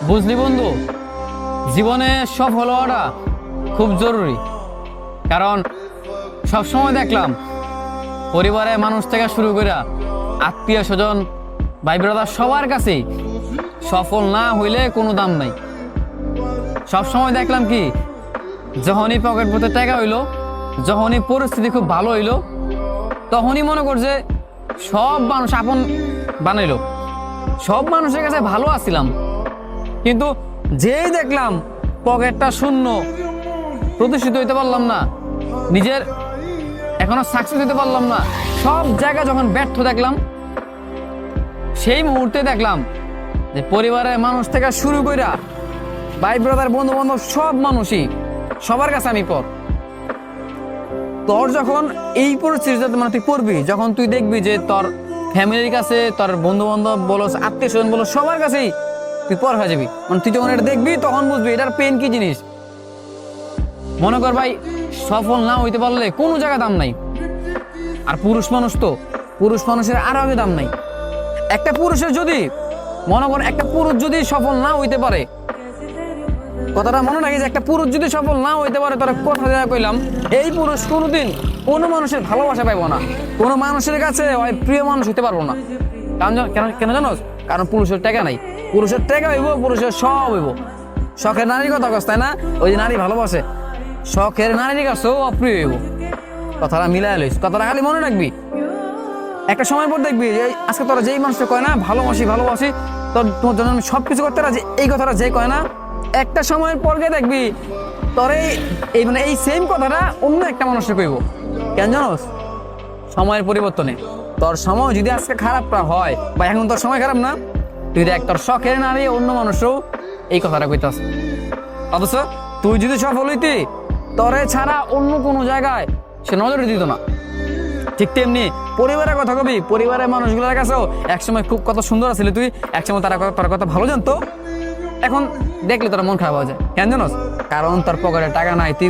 বুঝলি বন্ধু, জীবনে সফল হওয়াটা খুব জরুরি। কারণ সবসময় দেখলাম পরিবারের মানুষ থেকে শুরু করে আত্মীয় স্বজন, ভাই ব্রাদার সবার কাছেই সফল না হইলে কোনো দাম নাই। সবসময় দেখলাম কি, যখনই পকেট পথে টাকা হইলো, যখনই পরিস্থিতি খুব ভালো হইলো, তখনই মনে করছে সব মানুষ আপন বানাইলো, সব মানুষের কাছে ভালো আছিলাম। কিন্তু যেই দেখলাম পকেটটা শূন্য, প্রতিষ্ঠিত হইতে পারলাম না, নিজের এখনো সাকসেস হইতে পারলাম না, সব জায়গায় যখন ব্যর্থ দেখলাম, সেই মুহূর্তে দেখলাম যে পরিবারের মানুষ থেকে শুরু কইরা ভাই ব্রাদার, বন্ধু বান্ধব, সব মানুষই, সবার কাছে আমি পর। তোর যখন এই পরিস্থিতিতে মানে তুই পড়বি, যখন তুই দেখবি যে তোর ফ্যামিলির কাছে, তোর বন্ধু বান্ধব বলো, আত্মীয় স্বজন বলো, সবার কাছেই তুই পর হয়ে যাবি। মানে তুই যখন এটা দেখবি তখন বুঝবি এটার পেন কি জিনিস। মনে কর ভাই, সফল না হইতে পারলে কোনো জায়গায় দাম নাই। আর পুরুষ মানুষ তো, পুরুষ মানুষের আরো আগে দাম নাই। একটা পুরুষের যদি মনে কর, একটা পুরুষ যদি সফল না হইতে পারে, কথাটা মনে রাখি যে একটা পুরুষ যদি সফল না হইতে পারে, তারা কথা দেওয়া কইলাম, এই পুরুষ কোনোদিন কোনো মানুষের ভালোবাসা পাইব না, কোনো মানুষের কাছে ওই প্রিয় মানুষ হইতে পারবো না। কারণ কেন জানোস? কারণ পুরুষের টাকা নাই। পুরুষের টাকা হইব, পুরুষের সব হইব। শখের নারীর কথা কস, তাই না? ওই যে নারী ভালোবাসে, শখের নারীর কাছেও অপ্রিয় হইব। কথাটা মিলাই লইস, কথাটা খালি মনে রাখবি। একটা সময় পর দেখবি যে আজকে তোরা যেই মানুষটা কয় না ভালোবাসি ভালোবাসি, তোর তোমার জন্য আমি সবকিছু করতে রাজি, এই কথাটা যে কয় না, একটা সময়ের পর গিয়ে দেখবি তোর এই মানে এই সেম কথাটা অন্য একটা মানুষকে কইব। কেন জানোস? সময়ের পরিবর্তনে তোর সময় যদি আজকে খারাপটা হয়, বা এখন তোর সময় খারাপ না, তুই দেখ তোর শখের নারী অন্য মানুষও এই কথাটা কইতাস। অথচ তুই যদি সফল হইতি, তোরে ছাড়া অন্য কোনো জায়গায় সে নজরে দিত না। ঠিক তেমনি পরিবারের কথা কবি, পরিবারের মানুষগুলোর কাছেও একসময় খুব কত সুন্দর আছিলি তুই, একসময় তোর কথা ভালো জানতো, এখন দেখলে তোর মন খারাপ হয়ে যায়। কেন জানোস? কারণ তোর পকেটে টাকা নাই, তুই